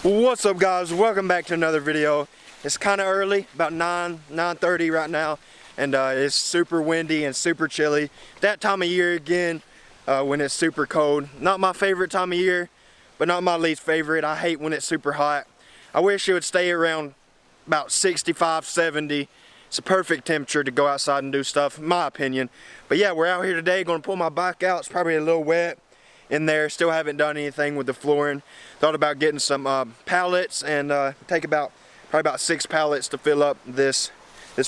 What's up, guys? Welcome back to another video. It's kind of early, about 9:30 right now, and it's super windy and super chilly. That time of year again, when it's super cold. Not my favorite time of year, but not my least favorite. I hate when it's super hot. I wish it would stay around about 65, 70. It's a perfect temperature to go outside and do stuff, in my opinion. But yeah, we're out here today, gonna pull my bike out. It's probably a little wet in there. Still haven't done anything with the flooring. Thought about getting some pallets and take probably about 6 pallets to fill up this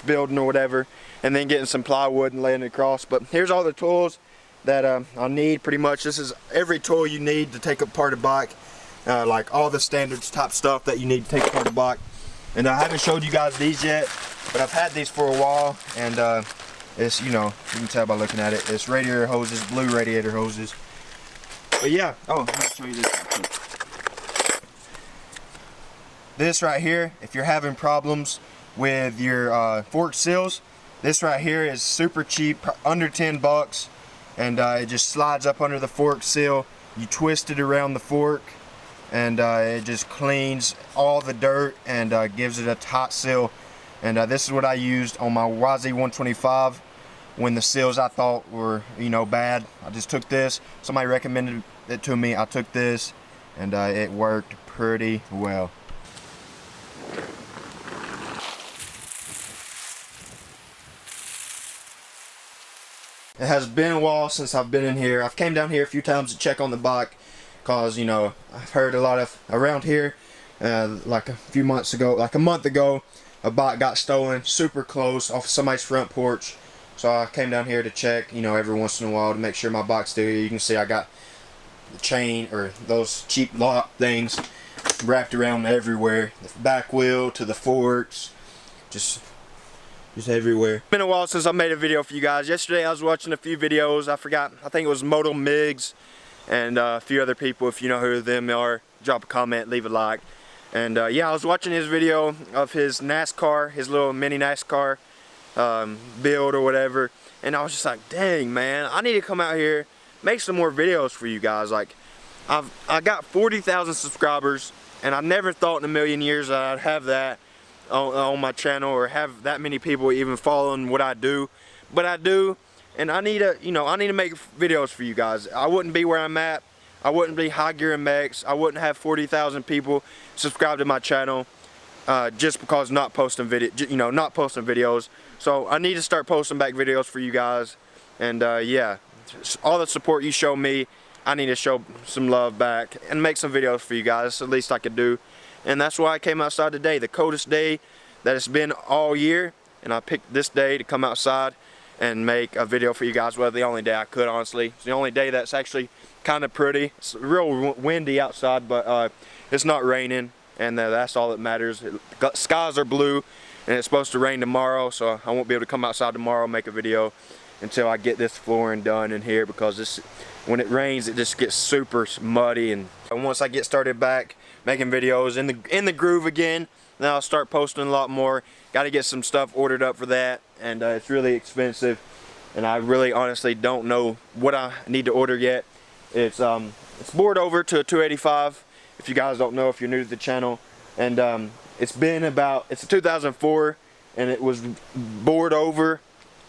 building or whatever, and then getting some plywood and laying it across. But here's all the tools that I'll need. Pretty much this is every tool you need to take apart a bike, like all the standards type stuff that you need to take apart a bike. And I haven't showed you guys these yet, but I've had these for a while, and it's, you can tell by looking at it, it's radiator hoses, blue radiator hoses. But yeah, oh, let me show you this. This right here, if you're having problems with your fork seals, this right here is super cheap, under 10 bucks, and it just slides up under the fork seal. You twist it around the fork, and it just cleans all the dirt and gives it a tight seal. And this is what I used on my YZ250 when the seals I thought were, bad. I just took this. Somebody recommended it to me. I took this, and it worked pretty well. It has been a while since I've been in here. I've came down here a few times to check on the bike, cause I've heard a lot of around here. Like a few months ago, like a month ago, a bike got stolen super close off somebody's front porch. So I came down here to check, every once in a while to make sure my bike's still here. You can see I got the chain, or those cheap lock things, wrapped around everywhere. The back wheel to the forks, just everywhere. It's been a while since I made a video for you guys. Yesterday I was watching a few videos. I think it was Modal Migs and a few other people. If you know who them are, drop a comment, leave a like. And yeah, I was watching his video of his NASCAR, his little mini NASCAR build or whatever, and I was just like, dang man, I need to come out here, make some more videos for you guys. Like, I got 40,000 subscribers, and I never thought in a million years that I'd have that on my channel, or have that many people even following what I do. But I do, and I need to make videos for you guys. I wouldn't be where I'm at. I wouldn't be High Gear MX. I wouldn't have 40,000 people subscribed to my channel just because not posting videos. So I need to start posting back videos for you guys. And yeah, all the support you show me, I need to show some love back and make some videos for you guys. That's the least I could do. And that's why I came outside today, the coldest day that it's been all year, and I picked this day to come outside and make a video for you guys. Well, the only day I could, honestly. It's the only day that's actually kind of pretty. It's real windy outside, but it's not raining, and that's all that matters. Skies are blue, and it's supposed to rain tomorrow, so I won't be able to come outside tomorrow and make a video until I get this flooring done in here, because when it rains, it just gets super muddy. And once I get started back making videos in the groove again, then I'll start posting a lot more. Got to get some stuff ordered up for that, and it's really expensive, and I really honestly don't know what I need to order yet. It's bored over to a 285, if you guys don't know, if you're new to the channel. And it's a 2004, and it was bored over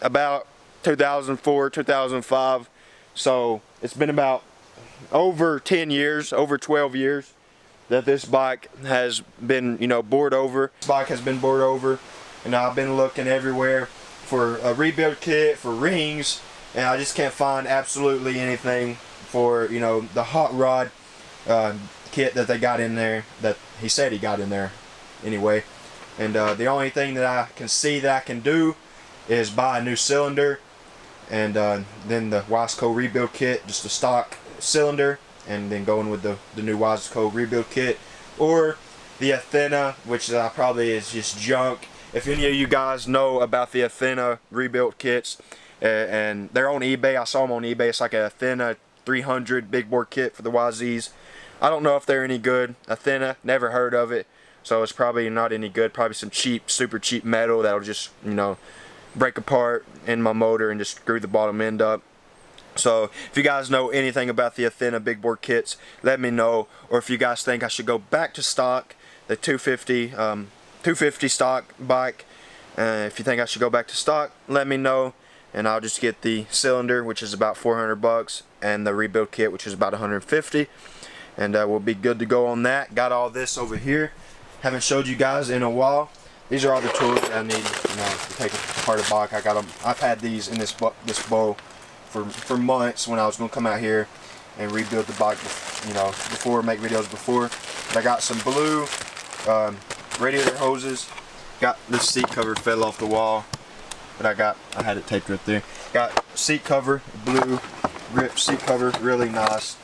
about 2004, 2005. So it's been about over 10 years, over 12 years that this bike has been, bored over. This bike has been bored over, and I've been looking everywhere for a rebuild kit, for rings, and I just can't find absolutely anything for, the hot rod kit that they got in there, that he said he got in there anyway. And the only thing that I can see that I can do is buy a new cylinder, and then the YZ250 rebuild kit, just a stock cylinder, and then going with the new YZ250 rebuild kit, or the Athena, which probably is just junk. If any of you guys know about the Athena rebuild kits, and they're on eBay, I saw them on eBay. It's like a Athena 300 big bore kit for the YZs. I don't know if they're any good. Athena, never heard of it, so it's probably not any good. Probably some cheap, super cheap metal that'll just, break apart in my motor and just screw the bottom end up. So if you guys know anything about the Athena big board kits, let me know. Or if you guys think I should go back to stock, the 250 stock bike, if you think I should go back to stock, let me know, and I'll just get the cylinder, which is about 400 bucks, and the rebuild kit, which is about 150, and we'll be good to go on that. Got all this over here. Haven't showed you guys in a while. These are all the tools that I need, to take apart a bike. I got them. I've had these in this bowl for months when I was going to come out here and rebuild the bike, make videos before. But I got some blue radiator hoses. Got this seat cover fell off the wall, but I had it taped right there. Got seat cover, blue grip seat cover, really nice.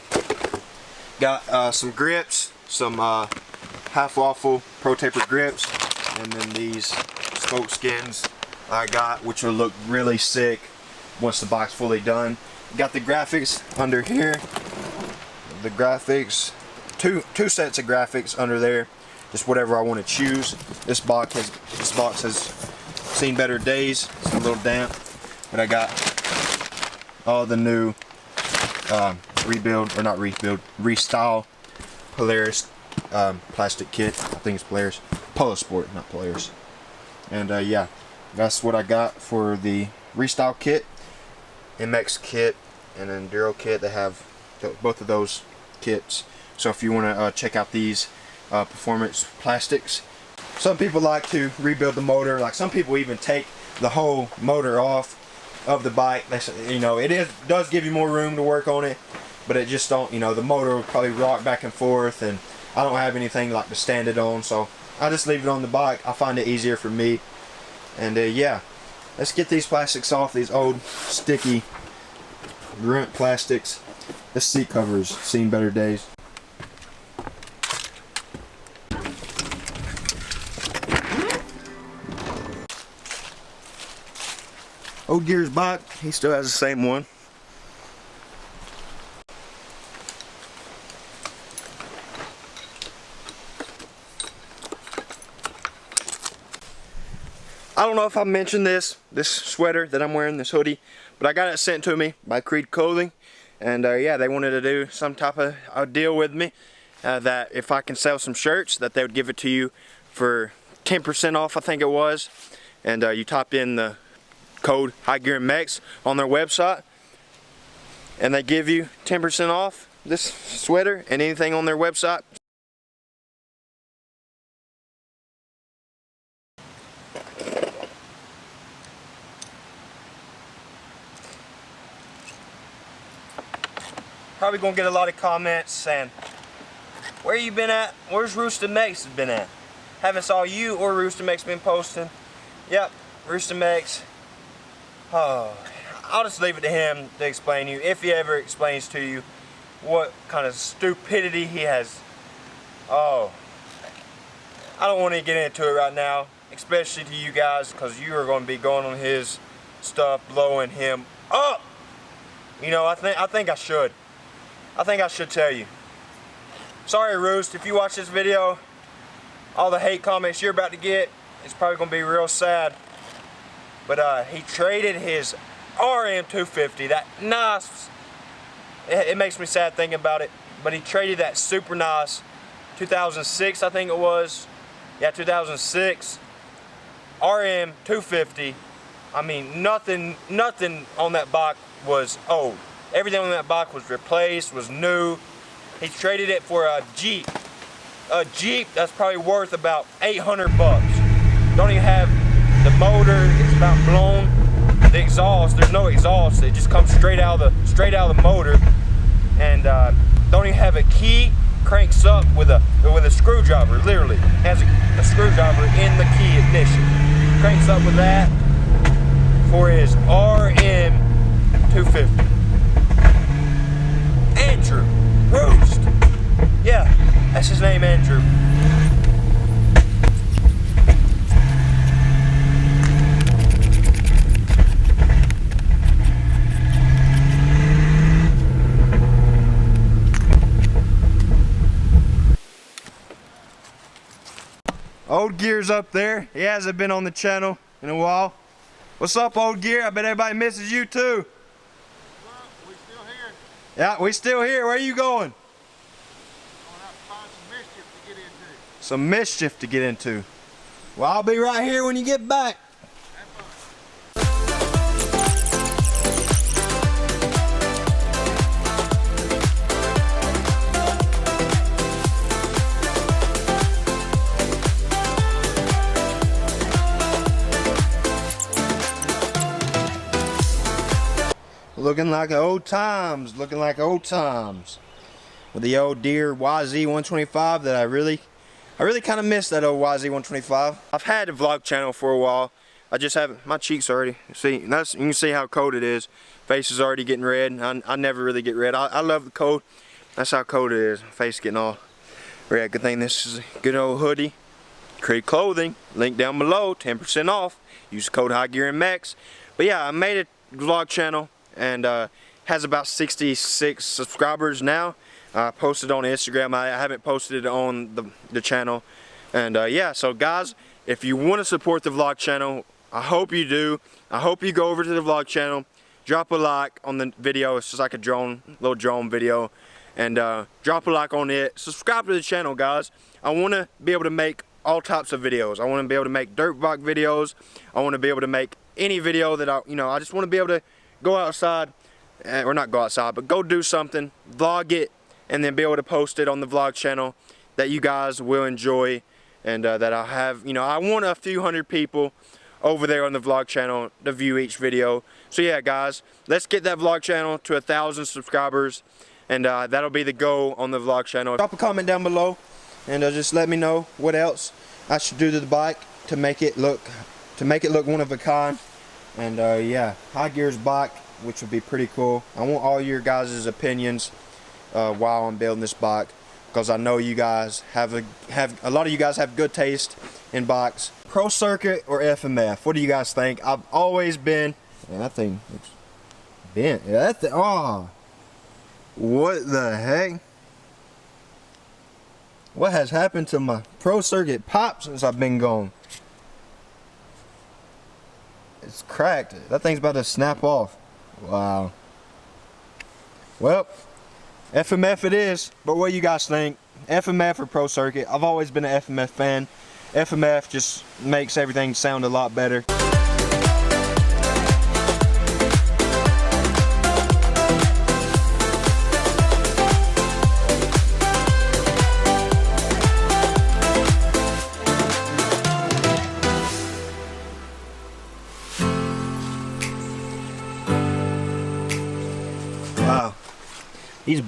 Got some grips, some half waffle pro taper grips, and then these spoke skins I got, which will look really sick once the bike's fully done. Got the graphics under here. The graphics, two sets of graphics under there. Just whatever I want to choose. This box has seen better days. It's a little damp, but I got all the new restyle Polaris plastic kit. I think it's Polaris, Polo Sport, not Polaris. And yeah, that's what I got for the restyle kit, MX kit, and Enduro kit. They have both of those kits. So if you want to check out these performance plastics. Some people like to rebuild the motor. Like some people even take the whole motor off of the bike. It does give you more room to work on it, but it just don't. The motor will probably rock back and forth, and I don't have anything like to stand it on, so I just leave it on the bike. I find it easier for me. And yeah, let's get these plastics off. These old sticky grunt plastics. This seat cover's seen better days. Old Gear's bike, he still has the same one. I don't know if I mentioned this sweater that I'm wearing, this hoodie, but I got it sent to me by Kreade clothing, and yeah, they wanted to do some type of a deal with me, that if I can sell some shirts, that they would give it to you for 10% off, I think it was, and you type in the code HighGearMX on their website, and they give you 10% off this sweater and anything on their website. Probably gonna get a lot of comments saying, where you been at? Where's Rooster Mex been at? Haven't saw you or Rooster Mex been posting. Yep, Rooster Mex. Oh, I'll just leave it to him to explain to you, if he ever explains to you what kind of stupidity he has. Oh, I don't want to get into it right now, especially to you guys, because you are going to be going on his stuff, blowing him up. I think I should. I think I should tell you. Sorry, Roost, if you watch this video, all the hate comments you're about to get, it's probably going to be real sad. But he traded his RM250, that nice, it makes me sad thinking about it, but he traded that super nice 2006, I think it was, yeah, 2006 RM250. I mean, nothing on that bike was old. Everything on that bike was replaced, was new. He traded it for a Jeep. A Jeep that's probably worth about 800 bucks. Don't even have the motor, it's about blown. The exhaust, there's no exhaust. It just comes straight out of the motor. And don't even have a key. Cranks up with a screwdriver, literally. Has a screwdriver in the key ignition. Cranks up with that for his RM250. Andrew Roost. Yeah, that's his name, Andrew. Old Gear's up there. He hasn't been on the channel in a while. What's up, Old Gear? I bet everybody misses you too. Well, we Yeah, we still here. Where are you going? Gonna have to find some mischief to get into. Some mischief to get into. Well, I'll be right here when you get back. Looking like old times, looking like old times. With the old dear YZ125 that I really kind of miss that old YZ125. I've had a vlog channel for a while. I just haven't, my cheeks already, see, you can see how cold it is. Face is already getting red. I never really get red. I love the cold. That's how cold it is. Face getting all red. Good thing this is a good old hoodie. Kreade clothing, link down below, 10% off. Use the code HighGearMX. But yeah, I made a vlog channel and has about 66 subscribers now. I posted on Instagram. I haven't posted it on the channel. And yeah, so guys, if you want to support the vlog channel, I hope you do. I hope you go over to the vlog channel, drop a like on the video. It's just like a little drone video. And drop a like on it. Subscribe to the channel, guys. I want to be able to make all types of videos. I want to be able to make dirt bike videos. I want to be able to make any video that I just want to be able to go outside, or not go outside, but go do something, vlog it, and then be able to post it on the vlog channel that you guys will enjoy, and that I have, I want a few hundred people over there on the vlog channel to view each video. So yeah, guys, let's get that vlog channel to 1,000 subscribers, and that'll be the goal on the vlog channel. Drop a comment down below, and just let me know what else I should do to the bike to make it look one of a kind. And yeah, High Gear's bike, which would be pretty cool. I want all your guys' opinions while I'm building this bike, because I know you guys have a lot of you guys have good taste in bikes. Pro Circuit or FMF? What do you guys think? I've always been. Man, that thing looks bent. Yeah, that thing. Oh, what the heck? What has happened to my Pro Circuit pop since I've been gone? It's cracked. That thing's about to snap off. Wow. Well, FMF it is. But what do you guys think? FMF or Pro Circuit? I've always been an FMF fan. FMF just makes everything sound a lot better. Wow, these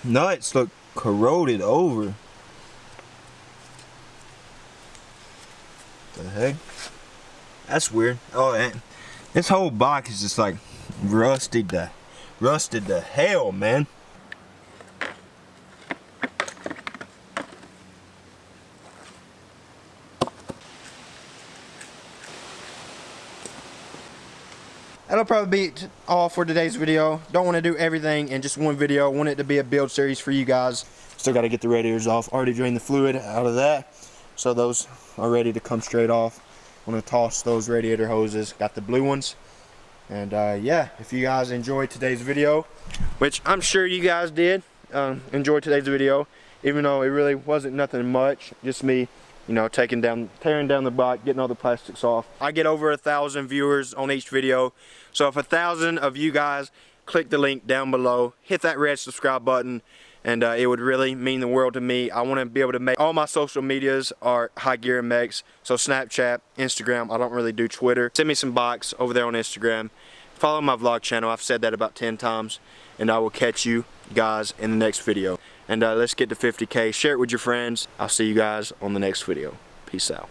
nuts look corroded over. The heck? That's weird. Oh, and this whole bike is just like rusted to hell, man. That'll probably be all for today's video. Don't want to do everything in just one video. Want it to be a build series for you guys. Still got to get the radiators off. Already drained the fluid out of that, so those are ready to come straight off. Want to toss those radiator hoses. Got the blue ones. And yeah, if you guys enjoyed today's video, which I'm sure you guys did, enjoy today's video, even though it really wasn't nothing much, just me, tearing down the bike, getting all the plastics off. I get over 1,000 viewers on each video, so if 1,000 of you guys click the link down below, hit that red subscribe button, and it would really mean the world to me. I want to be able to make all my social medias are HighGearMX, so Snapchat, Instagram. I don't really do Twitter. Send me some bikes over there on Instagram. Follow my vlog channel. I've said that about 10 times, and I will catch you guys in the next video. And let's get to 50K. Share it with your friends. I'll see you guys on the next video. Peace out.